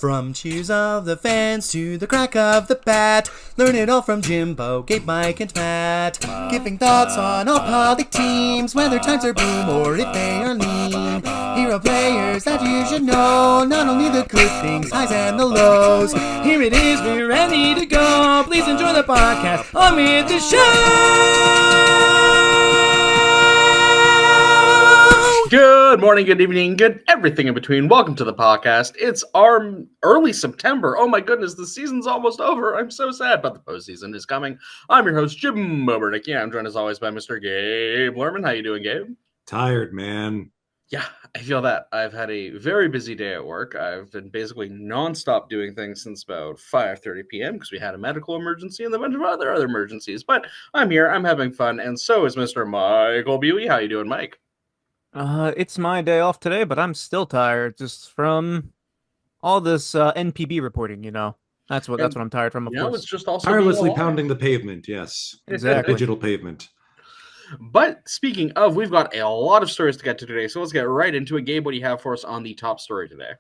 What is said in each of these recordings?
From cheers of the fans to the crack of the bat, learn it all from Jimbo, Gabe, Mike, and Matt. Giving thoughts on all public teams, whether times are boom or if they are lean. Hero players that you should know, not only the good things, highs and the lows. Here it is, we're ready to go. Please enjoy the podcast on with the show. Good morning, good evening, good everything in between. Welcome to the podcast. It's our early September. Oh my goodness, the season's almost over. I'm so sad, but the postseason is coming. I'm your host, Jim Mobernick. Yeah, I'm joined as always by Mr. Gabe Lerman. How you doing, Gabe? Tired, man. Yeah, I feel that. I've had a very busy day at work. I've been basically nonstop doing things since about 5:30 p.m. because we had a medical emergency and a bunch of other emergencies. But I'm here, I'm having fun, and so is Mr. Michael Buey. How you doing, Mike? It's my day off today, but I'm still tired just from all this NPB reporting, That's what I'm tired from, of course. It's just also Tirelessly pounding the pavement, yes. Exactly. Digital pavement. But speaking of, we've got a lot of stories to get to today, so let's get right into it. Gabe, what do you have for us on the top story today?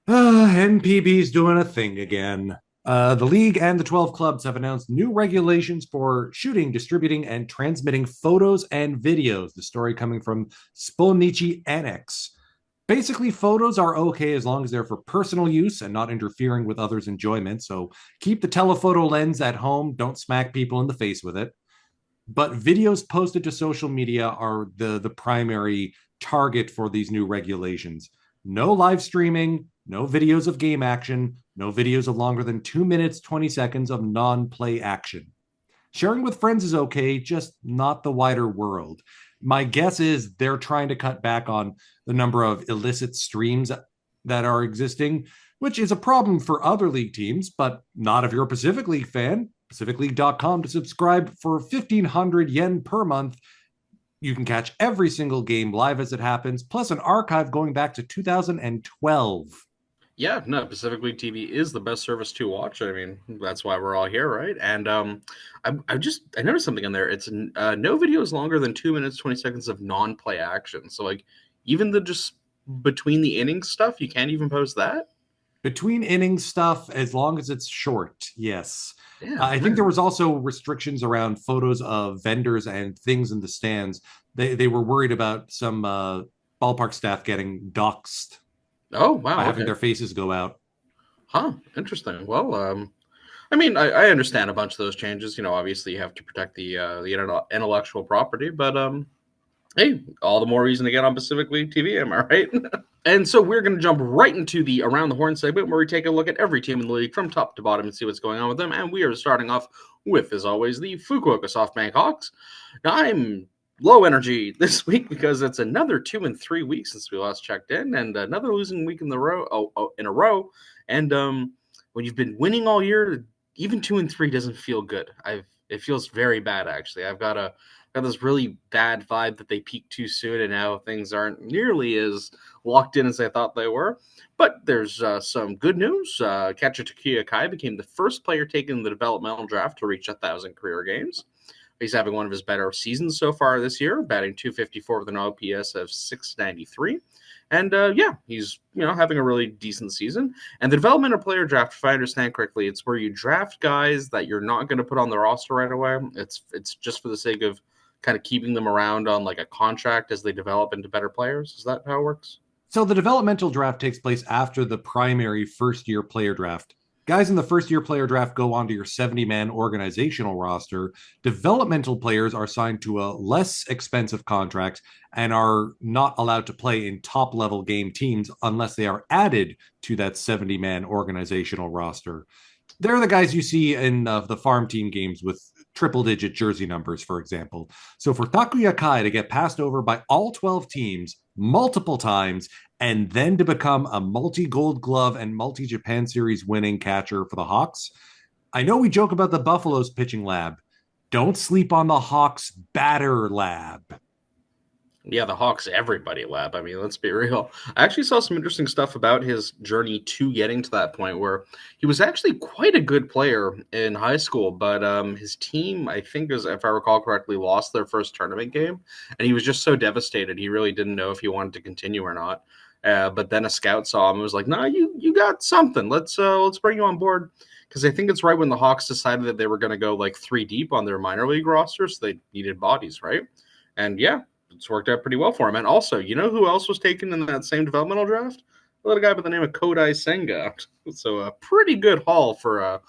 NPB's doing a thing again. The league and the 12 clubs have announced new regulations for shooting, distributing, and transmitting photos and videos. The story coming from Spolnichi Annex. Basically, photos are okay as long as they're for personal use and not interfering with others' enjoyment. So keep the telephoto lens at home. Don't smack people in the face with it. But videos posted to social media are the primary target for these new regulations. No live streaming, no videos of game action, no videos of longer than 2 minutes, 20 seconds of non-play action. Sharing with friends is okay, just not the wider world. My guess is they're trying to cut back on the number of illicit streams that are existing, which is a problem for other league teams, but not if you're a Pacific League fan. PacificLeague.com to subscribe for 1,500 yen per month. You can catch every single game live as it happens, plus an archive going back to 2012. Yeah, no, Pacific League TV is the best service to watch. I mean, that's why we're all here, right? And I noticed something in there. It's no videos longer than 2 minutes, 20 seconds of non-play action. So, like, even the just between the innings stuff, you can't even post that? Between innings stuff, as long as it's short, yes. Yeah, I think there was also restrictions around photos of vendors and things in the stands. They were worried about some ballpark staff getting doxxed. Oh, wow. By having their faces go out. Huh, interesting. Well, I mean, I understand a bunch of those changes. Obviously you have to protect the intellectual property, but hey, all the more reason to get on Pacific League TV, am I right? And so we're going to jump right into the Around the Horn segment where we take a look at every team in the league from top to bottom and see what's going on with them. And we are starting off with, as always, the Fukuoka SoftBank Hawks. Now, I'm low energy this week because it's another 2 and 3 weeks since we last checked in, and another losing week in a row. And when you've been winning all year, even 2 and 3 doesn't feel good. It feels very bad, actually. I've got this really bad vibe that they peaked too soon, and now things aren't nearly as locked in as I thought they were. But there's some good news. Catcher Takuya Kai became the first player taken in the developmental draft to reach 1,000 career games. He's having one of his better seasons so far this year, batting .254 with an OPS of .693. And he's having a really decent season. And the developmental player draft, if I understand correctly, it's where you draft guys that you're not going to put on the roster right away. It's just for the sake of kind of keeping them around on like a contract as they develop into better players. Is that how it works? So the developmental draft takes place after the primary first-year player draft. Guys in the first-year player draft go onto your 70-man organizational roster. Developmental players are signed to a less expensive contract and are not allowed to play in top-level game teams unless they are added to that 70-man organizational roster. They're the guys you see in the farm team games with triple-digit jersey numbers, for example. So for Takuya Kai to get passed over by all 12 teams multiple times and then to become a multi-Gold Glove and multi-Japan Series winning catcher for the Hawks, I know we joke about the Buffalo's pitching lab. Don't sleep on the Hawks' batter lab. Yeah, the Hawks everybody lab. I mean, let's be real. I actually saw some interesting stuff about his journey to getting to that point where he was actually quite a good player in high school, but his team, I think, if I recall correctly, lost their first tournament game, and he was just so devastated. He really didn't know if he wanted to continue or not. But then a scout saw him and was like, "No, you got something. Let's bring you on board." Because I think it's right when the Hawks decided that they were going to go like 3 deep on their minor league roster, so they needed bodies, right? And yeah, it's worked out pretty well for him. And also, you know who else was taken in that same developmental draft? A little guy by the name of Kodai Senga. So a pretty good haul for a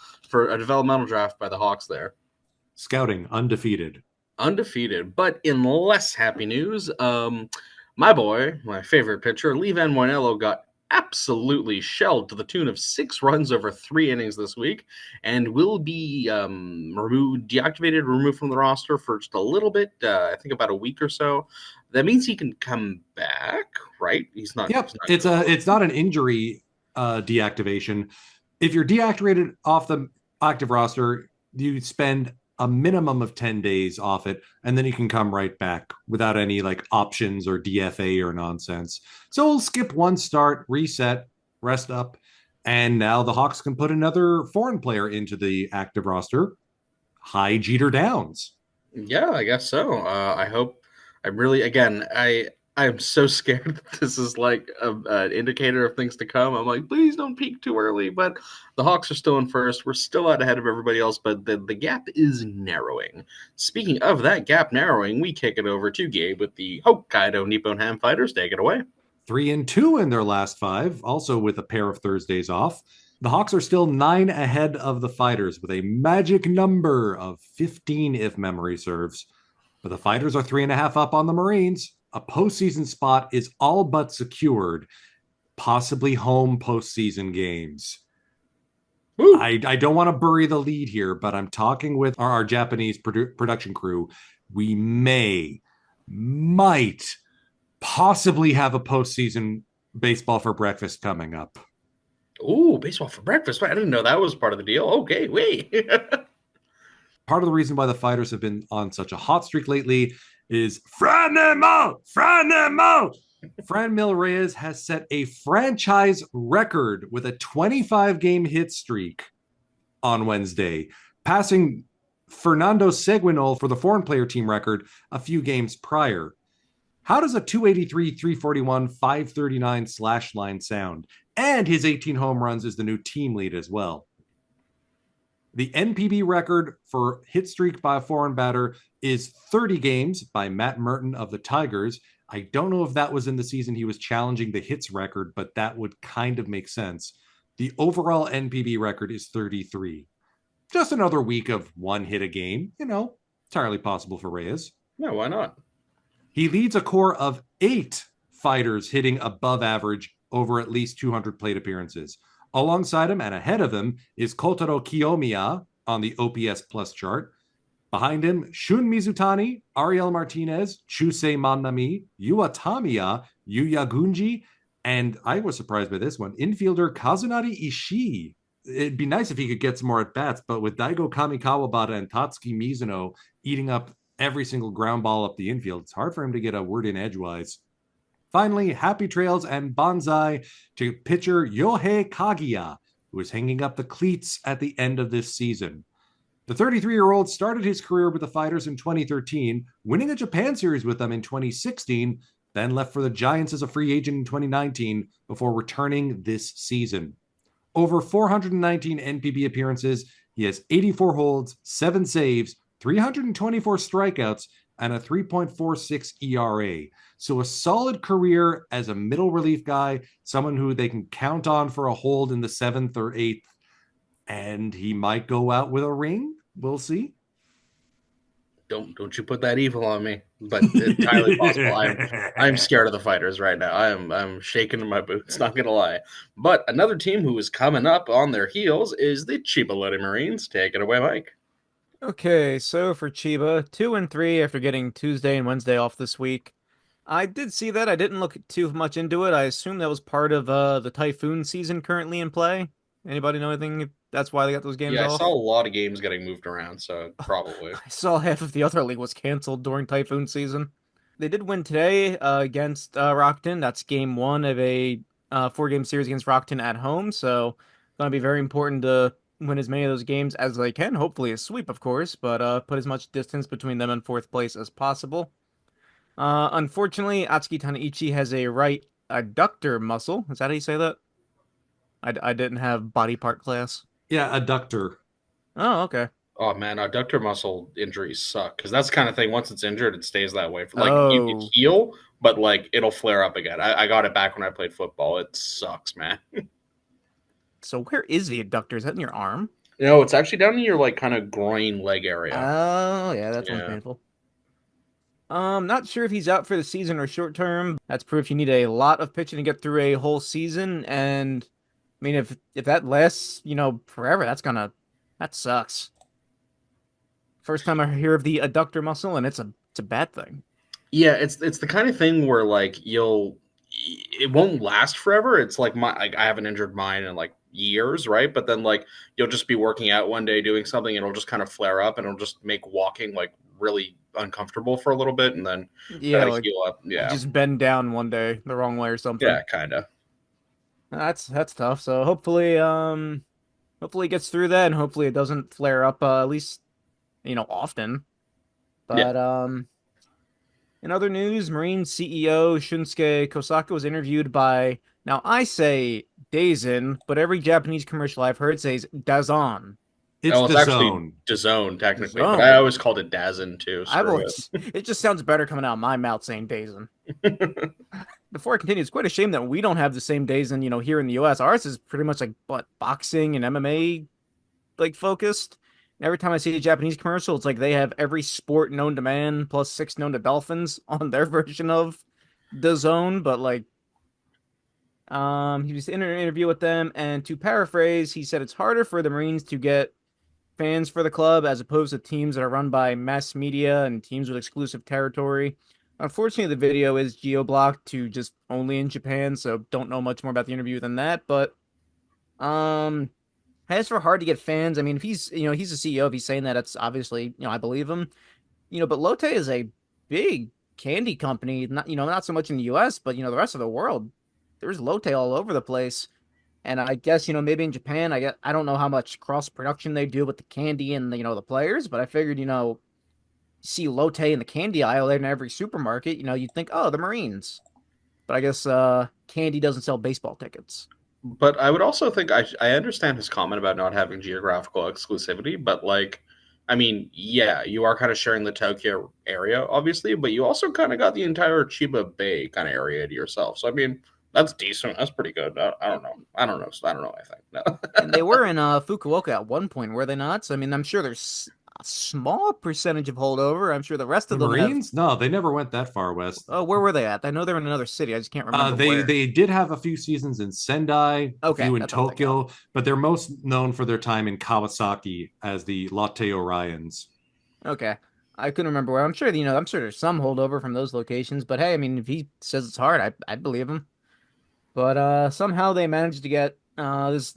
developmental draft by the Hawks there. Scouting undefeated. Undefeated. But in less happy news, my boy, my favorite pitcher, Lee Van Moinello, got absolutely shelled to the tune of 6 runs over 3 innings this week, and will be deactivated, removed from the roster for just a little bit. I think about a week or so. That means he can come back, right? He's not. Yep, He's not it's not an injury deactivation. If you're deactivated off the active roster, you spend a minimum of 10 days off it, and then you can come right back without any like options or DFA or nonsense. So we'll skip one start, reset, rest up, and now the Hawks can put another foreign player into the active roster. Hi, Jeter Downs. Yeah, I guess so. I hope. I'm really again. I am so scared that this is like an indicator of things to come. I'm like, please don't peak too early. But the Hawks are still in first. We're still out ahead of everybody else, but the gap is narrowing. Speaking of that gap narrowing, we kick it over to Gabe with the Hokkaido Nippon Ham Fighters. Take it away. 3-2 in their last 5, also with a pair of Thursdays off. The Hawks are still 9 ahead of the Fighters with a magic number of 15, if memory serves. But the Fighters are 3.5 up on the Marines. A postseason spot is all but secured, possibly home postseason games. I don't want to bury the lead here, but I'm talking with our Japanese production crew. We might possibly have a postseason baseball for breakfast coming up. Ooh, baseball for breakfast. I didn't know that was part of the deal. Okay, wait. Part of the reason why the Fighters have been on such a hot streak lately is Franmil Reyes has set a franchise record with a 25-game hit streak on Wednesday, passing Fernando Seguinol for the foreign player team record a few games prior. How does a 283, 341, 539 slash line sound? And his 18 home runs is the new team lead as well. The NPB record for hit streak by a foreign batter is 30 games by Matt Merton of the Tigers. I don't know if that was in the season he was challenging the hits record, but that would kind of make sense. The overall NPB record is 33. Just another week of 1 hit a game, entirely possible for Reyes. Yeah, why not? He leads a core of 8 fighters hitting above average over at least 200 plate appearances. Alongside him and ahead of him is Kotaro Kiyomiya on the OPS Plus chart. Behind him, Shun Mizutani, Ariel Martinez, Chusei Manami, Yua Tamiya, Yuya Gunji, and I was surprised by this one, infielder Kazunari Ishii. It'd be nice if he could get some more at-bats, but with Daigo Kamikawabata and Tatsuki Mizuno eating up every single ground ball up the infield, it's hard for him to get a word in edgewise. Finally, happy trails and bonsai to pitcher Yohei Kagiya, who is hanging up the cleats at the end of this season. The 33-year-old started his career with the Fighters in 2013, winning a Japan Series with them in 2016, then left for the Giants as a free agent in 2019 before returning this season. Over 419 NPB appearances, he has 84 holds, 7 saves, 324 strikeouts, and a 3.46 ERA. So a solid career as a middle relief guy, someone who they can count on for a hold in the 7th or 8th, and he might go out with a ring. We'll see. Don't you put that evil on me, but it's entirely possible. I'm scared of the Fighters right now. I'm shaking in my boots, not gonna lie. But another team who is coming up on their heels is the Chiba Lady Marines. Take it away, Mike. Okay, so for Chiba, 2-3 after getting Tuesday and Wednesday off this week. I did see that. I didn't look too much into it. I assume that was part of the typhoon season currently in play. Anybody know anything? That's why they got those games Yeah, off? I saw a lot of games getting moved around, so probably. I saw half of the other league was canceled during typhoon season. They did win today against Rockton. That's game 1 of a 4-game series against Rockton at home. So going to be very important to win as many of those games as they can. Hopefully a sweep, of course, but put as much distance between them and 4th place as possible. Unfortunately, Atsuki Tanaichi has a right adductor muscle. Is that how you say that? I didn't have body part class. Yeah, adductor. Oh, okay. Oh man, adductor muscle injuries suck because that's the kind of thing. Once it's injured, it stays that way. For like you can Oh, heal, but like it'll flare up again. I got it back when I played football. It sucks, man. so where is the adductor? Is that in your arm? It's actually down in your like kind of groin leg area. Oh, yeah, that sounds Yeah. painful. Not sure if he's out for the season or short term. That's proof you need a lot of pitching to get through a whole season. And I mean, if that lasts, forever, that sucks. First time I hear of the adductor muscle, and it's a bad thing. Yeah, it's the kind of thing where like it won't last forever. It's like I haven't injured mine in like years, right? But then like you'll just be working out one day doing something, and it'll just kind of flare up, and it'll just make walking like really uncomfortable for a little bit, and then Yeah, gotta like heal up. you Yeah, just bend down one day the wrong way or something. yeah, kind of. That's tough. So hopefully it gets through that, and hopefully it doesn't flare up at least often. Yeah. But in other news, Marine CEO Shunsuke Kosaka was interviewed by, now I say Dazen, but every Japanese commercial I've heard says Dazon. It's Oh, it's the actually zone. DAZN technically, but DAZN. I always called it Dazn too. I've Screw always, it just sounds better coming out of my mouth saying Dazen. it. Before I continue, it's quite a shame that we don't have the same Dazen, here in the US. Ours is pretty much like boxing and MMA like focused. And every time I see a Japanese commercial, it's like they have every sport known to man plus 6 known to dolphins on their version of the zone. But like, he was in an interview with them, and to paraphrase, he said it's harder for the Marines to get fans for the club as opposed to teams that are run by mass media and teams with exclusive territory. Unfortunately, the video is geo-blocked to just only in Japan, so don't know much more about the interview than that. But as for hard to get fans, I mean, if he's a CEO, if he's saying that, it's obviously, I believe him. But Lotte is a big candy company, not so much in the US, but the rest of the world. There's Lotte all over the place. And I guess, maybe in Japan, I don't know how much cross production they do with the candy and the players, but I figured, see Lotte in the candy aisle there in every supermarket, you'd think, oh, the Marines. But I guess candy doesn't sell baseball tickets. But I would also think I understand his comment about not having geographical exclusivity, but like, I mean, yeah, you are kind of sharing the Tokyo area, obviously, but you also kind of got the entire Chiba Bay kind of area to yourself. So I mean, that's decent. That's pretty good. I don't know. I don't know. I don't know. I think no. And they were in Fukuoka at one point, were they not? So I mean, I'm sure there's a small percentage of holdover. I'm sure the rest The of them Marines? No, they never went that far west. Oh, where were they at? I know they're in another city. I just can't remember where. They did have a few seasons in Sendai, a Okay, few in that's all I Tokyo, got. but they're most known for their time in Kawasaki as the Lotte Orions. Okay. I couldn't remember where. I'm sure, I'm sure there's some holdover from those locations, but hey, I mean, if he says it's hard, I'd believe him. But somehow they managed to get this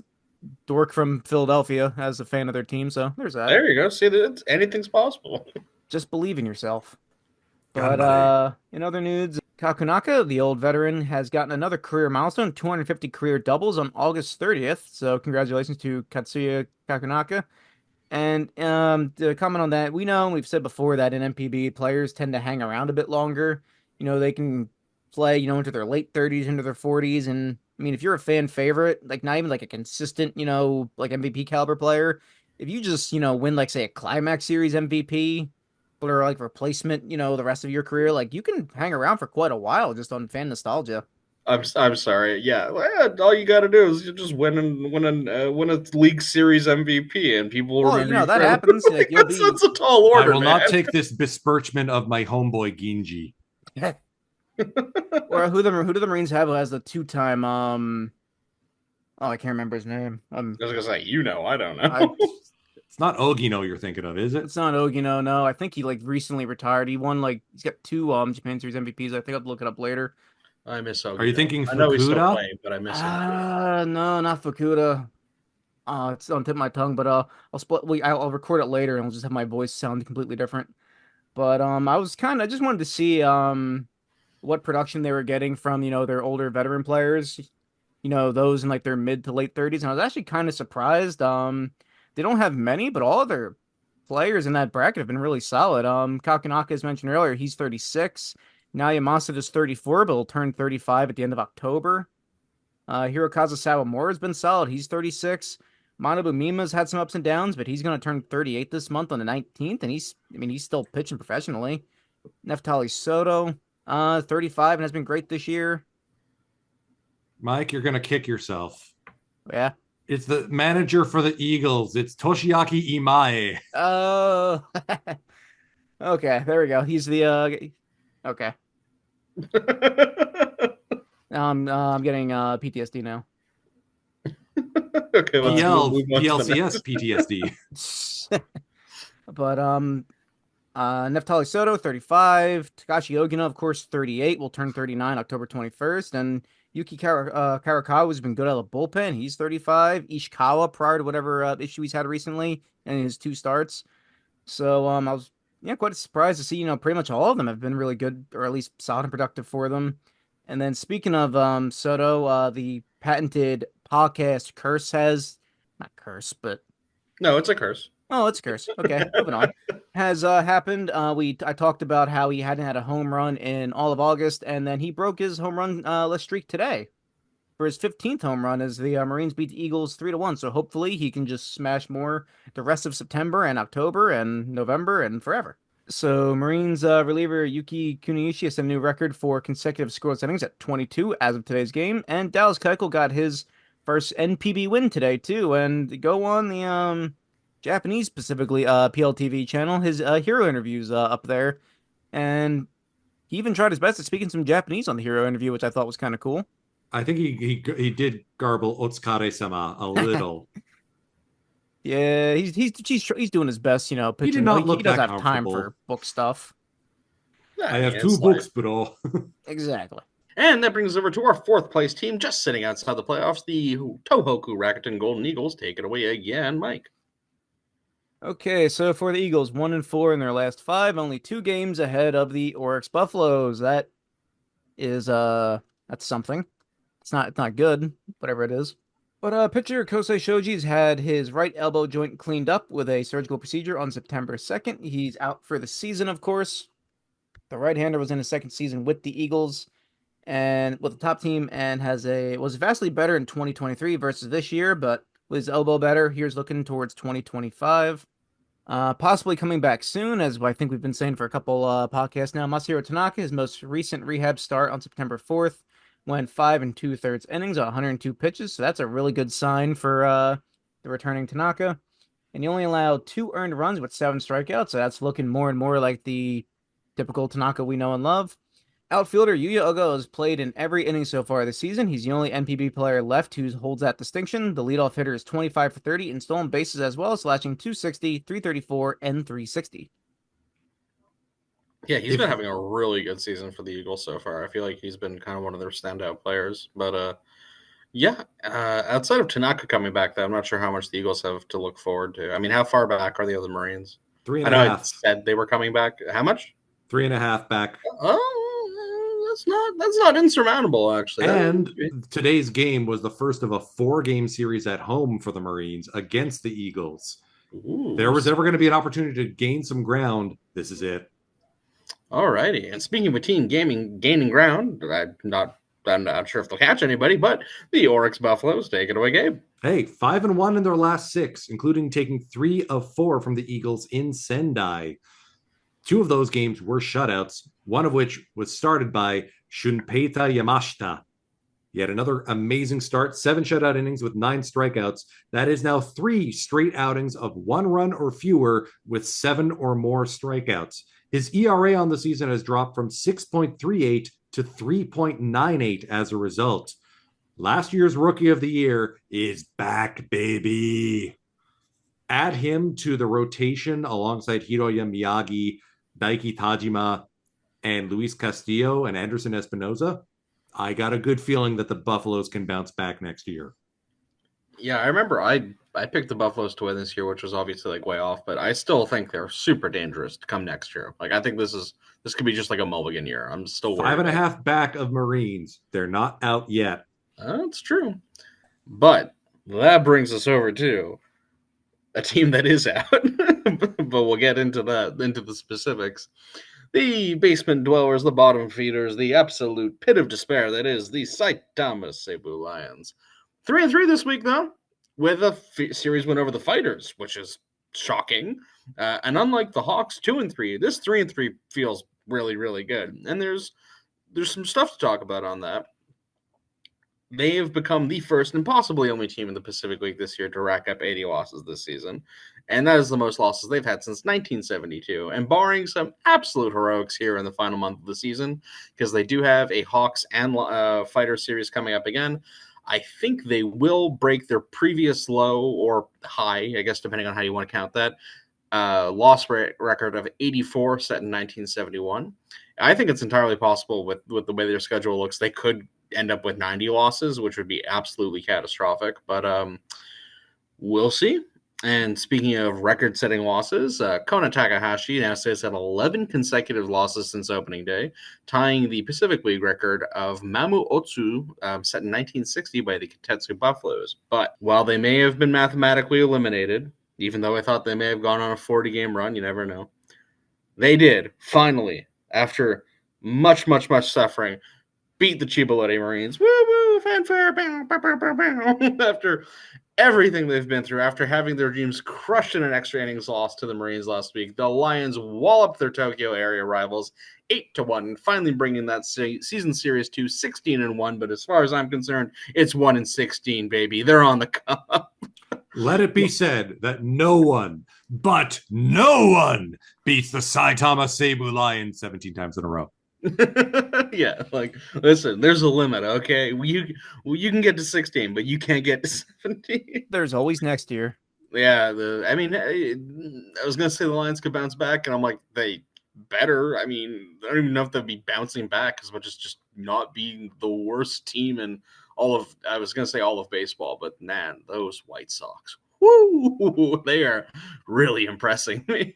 dork from Philadelphia as a fan of their team, so there's that. There you go. See, that anything's possible. Just believe in yourself. God, But in other news, Kakunaka, the old veteran, has gotten another career milestone, 250 career doubles on August 30th. So congratulations to Katsuya Kakunaka. And to comment on that, we know, we've said before that in MPB, players tend to hang around a bit longer. They can play, into their late 30s, into their 40s. And I mean, if you're a fan favorite, like not even like a consistent, like MVP caliber player, if you just, win like, say, a Climax Series MVP or like replacement, the rest of your career, like you can hang around for quite a while just on fan nostalgia. I'm sorry. Yeah, well, all you got to do is you just win a league series MVP, and people will Well, remember you that forever. happens. Like, you'll be. That's a tall order. I will man. not take this besmirchment of my homeboy Ginji. Or who do the Marines have as the 2-time oh, I can't remember his name. I was gonna say, I don't know. It's not Ogino you're thinking of, is it? It's not Ogino, no. I think he like recently retired. He won he's got 2 Japan Series MVPs. I think I'll look it up later. I miss Ogino. Are you thinking I know he's still Fukuda? playing, but I miss him. No, not Fukuda. It's on the tip of my tongue, but I'll record it later and I'll just have my voice sound completely different. But I just wanted to see what production they were getting from, their older veteran players, those in like their mid to late 30s. And I was actually kind of surprised. They don't have many, but all of their players in that bracket have been really solid. Kakanaka, as mentioned earlier, he's 36. Naoya Masada is 34, but he'll turn 35 at the end of October. Hirokazu Sawamura has been solid. He's 36. Manabu Mima's had some ups and downs, but he's going to turn 38 this month on the 19th, and he's still pitching professionally. Neftali Soto, 35, and has been great this year. Mike, you're going to kick yourself. Yeah. It's the manager for the Eagles. It's Toshiaki Imae. Oh. Okay, there we go. He's the okay. I'm getting PTSD now. Okay, let's PL, move on to the next. PLCS PTSD. But Neftali Soto, 35. Takashi Ogino, of course, 38. Will turn 39 October 21st. And Yuki Karakawa has been good out of the bullpen. He's 35. Ishikawa, prior to whatever issue he's had recently in his 2 starts. So I was quite surprised to see, pretty much all of them have been really good, or at least solid and productive for them. And then speaking of Soto, the patented podcast curse has, not curse, but No, it's a curse. oh, it's a curse. Okay, moving on. Has happened. I talked about how he hadn't had a home run in all of August, and then he broke his home run less streak today for his 15th home run as the Marines beat the Eagles 3-1. So hopefully he can just smash more the rest of September and October and November and forever. So Marines reliever Yuki Kuniyoshi has set a new record for consecutive scoreless innings at 22 as of today's game, and Dallas Keuchel got his first NPB win today too. And go on the Japanese, specifically PLTV channel, his hero interviews up there, and he even tried his best at speaking some Japanese on the hero interview, which I thought was kind of cool. I think he did garble Otsukare-sama a little. Yeah, he's doing his best, pitching. He did not look he doesn't that have time for comfortable. book stuff. I have 2 books, bro. Exactly. And that brings us over to our 4th place team, just sitting outside the playoffs, the Tohoku Rakuten Golden Eagles. Take it away again, Mike. Okay, so for the Eagles, 1-4 in their last 5, only 2 games ahead of the Oryx Buffaloes. That is that's something. It's not good, whatever it is. But pitcher Kosei Shoji's had his right elbow joint cleaned up with a surgical procedure on September 2nd. He's out for the season, of course. The right-hander was in his 2nd season with the Eagles and with the top team, and was vastly better in 2023 versus this year, but with his elbow better, here's looking towards 2025. Possibly coming back soon, as I think we've been saying for a couple podcasts now. Masahiro Tanaka, his most recent rehab start on September 4th, went 5 2/3 innings on 102 pitches, so that's a really good sign for the returning Tanaka. And he only allowed 2 earned runs with 7 strikeouts, so that's looking more and more like the typical Tanaka we know and love. Outfielder Yuya Ogo has played in every inning so far this season. He's the only NPB player left who holds that distinction. The leadoff hitter is 25 for 30 in stolen bases as well, slashing 260, 334, and 360. Yeah, he's been having a really good season for the Eagles so far. I feel like he's been kind of one of their standout players. But outside of Tanaka coming back, though, I'm not sure how much the Eagles have to look forward to. I mean, how far back are the other Marines? 3.5. I know I said they were coming back. How much? 3.5 back. Oh, that's not insurmountable, actually. And today's game was the first of a 4-game series at home for the Marines against the Eagles. Ooh. If there was ever going to be an opportunity to gain some ground, this is it. All righty. And speaking of a team gaining ground, I'm not sure if they'll catch anybody, but the Oryx Buffaloes. Take it away, Gabe. Hey, 5-1 in their last 6, including taking 3 of 4 from the Eagles in Sendai. 2 of those games were shutouts, one of which was started by Shunpeita Yamashita. Yet another amazing start, 7 shutout innings with 9 strikeouts. That is now 3 straight outings of 1 run or fewer with 7 or more strikeouts. His ERA on the season has dropped from 6.38 to 3.98 as a result. Last year's Rookie of the Year is back, baby. Add him to the rotation alongside Hiroya Miyagi, Daiki Tajima, and Luis Castillo and Anderson Espinoza. I got a good feeling that the Buffaloes can bounce back next year. Yeah, I remember I picked the Buffaloes to win this year, which was obviously like way off, but I still think they're super dangerous to come next year. Like I think this could be just like a mulligan year. I'm still worried. 5.5 back of Marines. They're not out yet. That's true. But that brings us over to a team that is out. But we'll get into the specifics. The basement dwellers, the bottom feeders, the absolute pit of despair that is the Saitama Seibu Lions. 3-3 this week, though, with a series win over the Fighters, which is shocking. And unlike the Hawks 2-3, this 3-3 feels really, really good. And there's some stuff to talk about on that. They have become the first and possibly only team in the Pacific League this year to rack up 80 losses this season. And that is the most losses they've had since 1972. And barring some absolute heroics here in the final month of the season, because they do have a Hawks and Fighter series coming up again, I think they will break their previous low or high, I guess, depending on how you want to count that, loss record of 84 set in 1971. I think it's entirely possible with the way their schedule looks, they could end up with 90 losses, which would be absolutely catastrophic. But we'll see. And speaking of record-setting losses, Kona Takahashi now sits at 11 consecutive losses since opening day, tying the Pacific League record of Mamu Otsu, set in 1960 by the Kitetsu Buffaloes. But while they may have been mathematically eliminated, even though I thought they may have gone on a 40-game run, you never know, they did, finally, after much, much, much suffering, beat the Chibalete Marines. Woo woo, fanfare, bow, bow, bow, bow, bow. After everything they've been through, after having their dreams crushed in an extra innings loss to the Marines last week, the Lions walloped their Tokyo area rivals 8-1, finally bringing that season series to 16-1. But as far as I'm concerned, it's 1-16, baby. They're on the cup. Let it be said that no one beats the Saitama Seibu Lions 17 times in a row. Yeah, like, listen, there's a limit, okay? You can get to 16, but you can't get to 17. There's always next year. Yeah, I was going to say the Lions could bounce back, and I'm like, they better. I mean, I don't even know if they'll be bouncing back as much as just not being the worst team in I was going to say all of baseball, but man, those White Sox. Woo! They are really impressing me.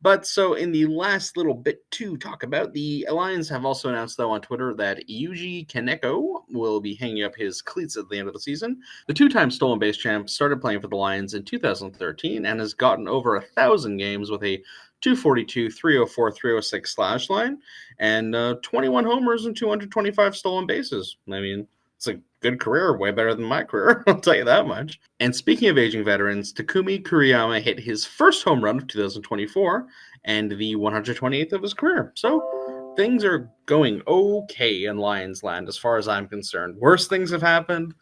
But so in the last little bit to talk about, the Lions have also announced, though, on Twitter that Yuji Kaneko will be hanging up his cleats at the end of the season. The two-time stolen base champ started playing for the Lions in 2013 and has gotten over 1,000 games with a 242, 304, 306 slash line and 21 homers and 225 stolen bases. I mean, it's a good career, way better than my career, I'll tell you that much. And speaking of aging veterans, Takumi Kuriyama hit his first home run of 2024 and the 128th of his career. So things are going okay in Lions land as far as I'm concerned. Worse things have happened.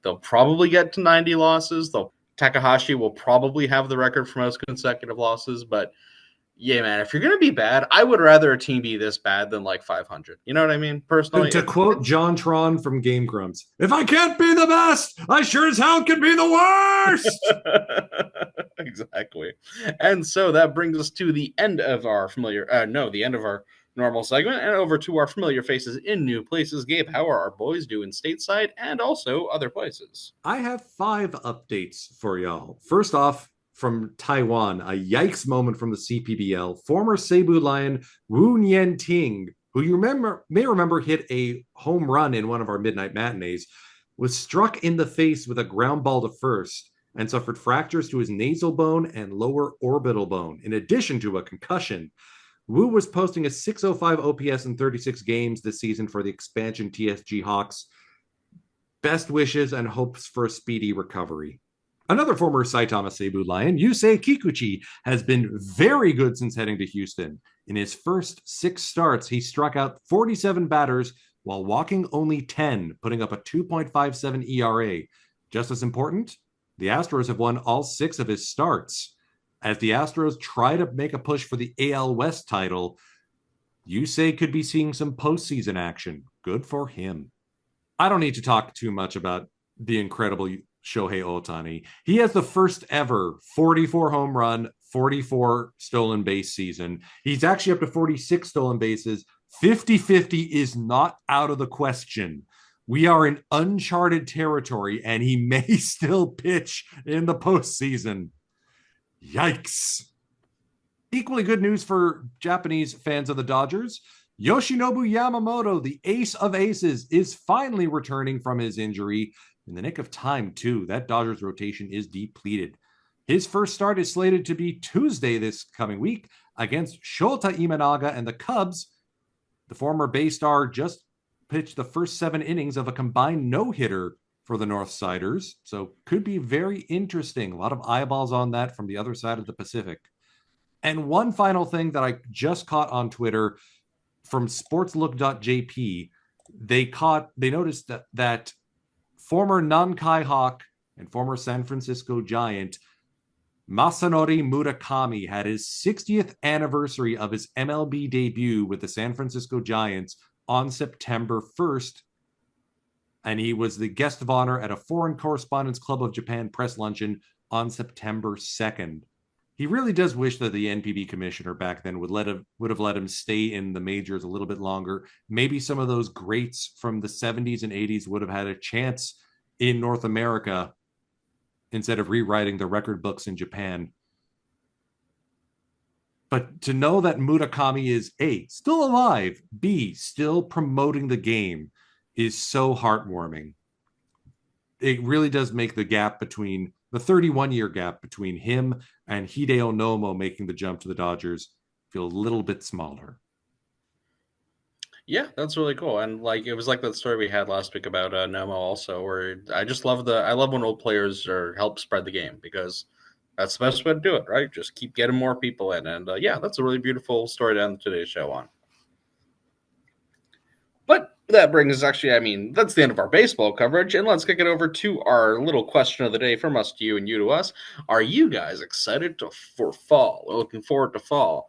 They'll probably get to 90 losses. Takahashi will probably have the record for most consecutive losses, but yeah, man, if you're going to be bad, I would rather a team be this bad than like 500. You know what I mean? Personally. To quote John Tron from Game Grumps, if I can't be the best, I sure as hell can be the worst. Exactly. And so that brings us to the end of our the end of our normal segment and over to our familiar faces in new places. Gabe, how are our boys doing stateside and also other places? I have 5 updates for y'all. First off, from Taiwan, a yikes moment from the CPBL. Former Seibu Lion Wu Nianting, who you may remember hit a home run in one of our midnight matinees, was struck in the face with a ground ball to first and suffered fractures to his nasal bone and lower orbital bone, in addition to a concussion. Wu was posting a 605 OPS in 36 games this season for the expansion TSG Hawks. Best wishes and hopes for a speedy recovery. Another former Saitama Seibu Lion, Yusei Kikuchi, has been very good since heading to Houston. In his first 6 starts, he struck out 47 batters while walking only 10, putting up a 2.57 ERA. Just as important, the Astros have won all 6 of his starts. As the Astros try to make a push for the AL West title, Yusei could be seeing some postseason action. Good for him. I don't need to talk too much about the incredible Shohei Ohtani. He has the first ever 44 home run, 44 stolen base season. He's actually up to 46 stolen bases. 50-50 is not out of the question. We are in uncharted territory, and he may still pitch in the postseason. Yikes. Equally good news for Japanese fans of the Dodgers. Yoshinobu Yamamoto, the ace of aces, is finally returning from his injury. In the nick of time, too. That Dodgers rotation is depleted. His first start is slated to be Tuesday this coming week against Shota Imanaga and the Cubs. The former Bay Star just pitched the first 7 innings of a combined no-hitter for the Northsiders, so could be very interesting. A lot of eyeballs on that from the other side of the Pacific. And one final thing that I just caught on Twitter from sportslook.jp, they noticed that former Nankai Hawk and former San Francisco Giant Masanori Murakami had his 60th anniversary of his MLB debut with the San Francisco Giants on September 1st, and he was the guest of honor at a Foreign Correspondents Club of Japan press luncheon on September 2nd. He really does wish that the NPB commissioner back then would have let him stay in the majors a little bit longer. Maybe some of those greats from the 70s and 80s would have had a chance in North America instead of rewriting the record books in Japan. But to know that Murakami is A, still alive, B, still promoting the game is so heartwarming. It really does make the 31-year gap between him and Hideo Nomo making the jump to the Dodgers feel a little bit smaller. Yeah, that's really cool. And like it was like that story we had last week about Nomo also, where I just love when old players help spread the game, because that's the best way to do it, right? Just keep getting more people in. And yeah, that's a really beautiful story to end today's show on. But that brings us that's the end of our baseball coverage. And let's kick it over to our little question of the day from us to you and you to us. Are you guys excited for fall? Or looking forward to fall?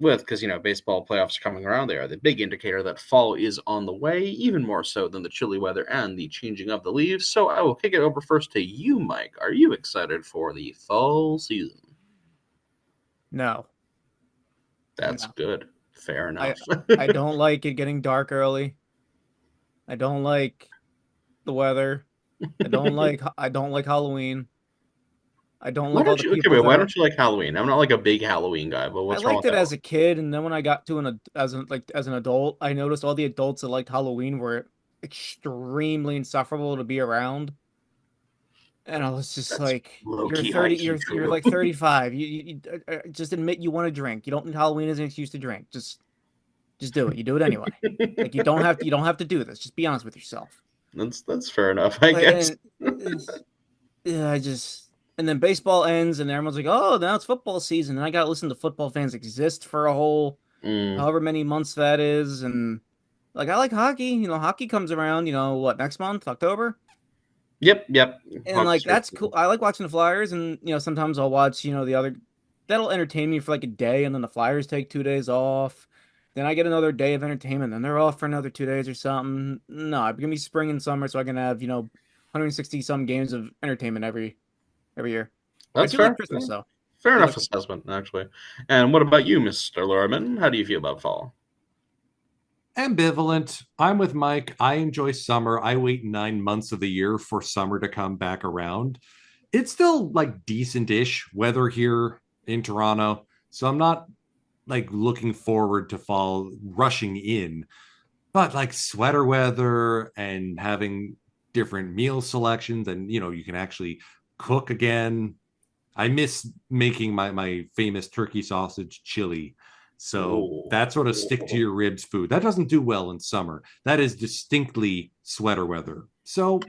Because, baseball playoffs are coming around. They are the big indicator that fall is on the way, even more so than the chilly weather and the changing of the leaves. So I will kick it over first to you, Mike. Are you excited for the fall season? No. That's good. Fair enough. I don't like it getting dark early. I don't like the weather. I don't like Halloween. I don't like all the people. Why don't you like Halloween? I'm not like a big Halloween guy, but what's wrong I liked it as a kid, and then when I got to as an adult, I noticed all the adults that liked Halloween were extremely insufferable to be around. And I was just like, you're 30, you're like 35. You just admit you want to drink. You don't need Halloween as an excuse to drink. Just do it. You do it anyway. Like you don't have to do this. Just be honest with yourself. That's fair enough, I guess. And then baseball ends, and everyone's like, "Oh, now it's football season," and I got to listen to football fans exist for a whole however many months that is, and like I like hockey. Hockey comes around. Next month, October. Yep. And like that's cool. I like watching the Flyers, and sometimes I'll watch the other. That'll entertain me for like a day, and then the Flyers take 2 days off. Then I get another day of entertainment, then they're off for another 2 days or something. No, it's gonna be spring and summer, so I can have 160 some games of entertainment every year. That's fair. Like Christmas, though. Fair enough assessment, actually. And what about you, Mr. Lurman? How do you feel about fall? Ambivalent. I'm with Mike. I enjoy summer. I wait 9 months of the year for summer to come back around. It's still like decent-ish weather here in Toronto, so I'm not like looking forward to fall rushing in. But like sweater weather and having different meal selections, and you can actually cook again. I miss making my famous turkey sausage chili. So that sort of stick to your ribs food. That doesn't do well in summer. That is distinctly sweater weather. So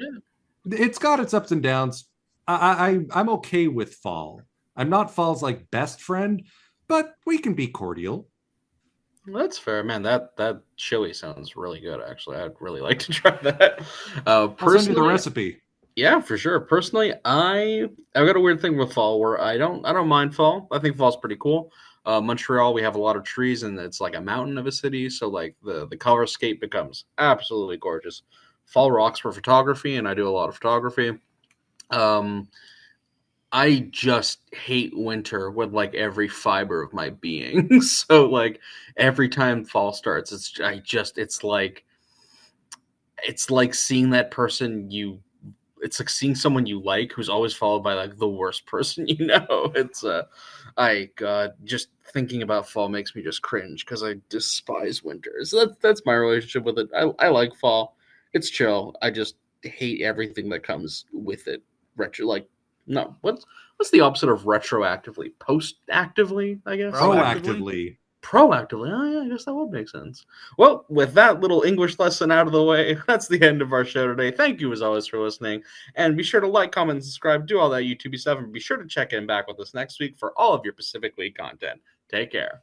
it's got its ups and downs. I'm okay with fall. I'm not fall's like best friend, but we can be cordial. That's fair, man. That chili sounds really good. Actually, I'd really like to try that. I'll send you the recipe. Yeah, for sure. Personally, I've got a weird thing with fall where I don't mind fall. I think fall's pretty cool. Montreal, we have a lot of trees, and it's like a mountain of a city, so like the color scape becomes absolutely gorgeous. Fall rocks for photography, and I do a lot of photography. I just hate winter with like every fiber of my being. So like every time fall starts, it's like seeing that person it's like seeing someone you like who's always followed by like the worst person you know. It's God, just thinking about fall makes me just cringe because I despise winter. So that's my relationship with it. I like fall. It's chill. I just hate everything that comes with it. No, what's the opposite of retroactively? Post-actively, I guess. Proactively. Proactively. Oh, yeah, I guess that would make sense. Well, with that little English lesson out of the way, that's the end of our show today. Thank you, as always, for listening. And be sure to like, comment, and subscribe. Do all that YouTube stuff. And be sure to check in back with us next week for all of your Pacific League content. Take care.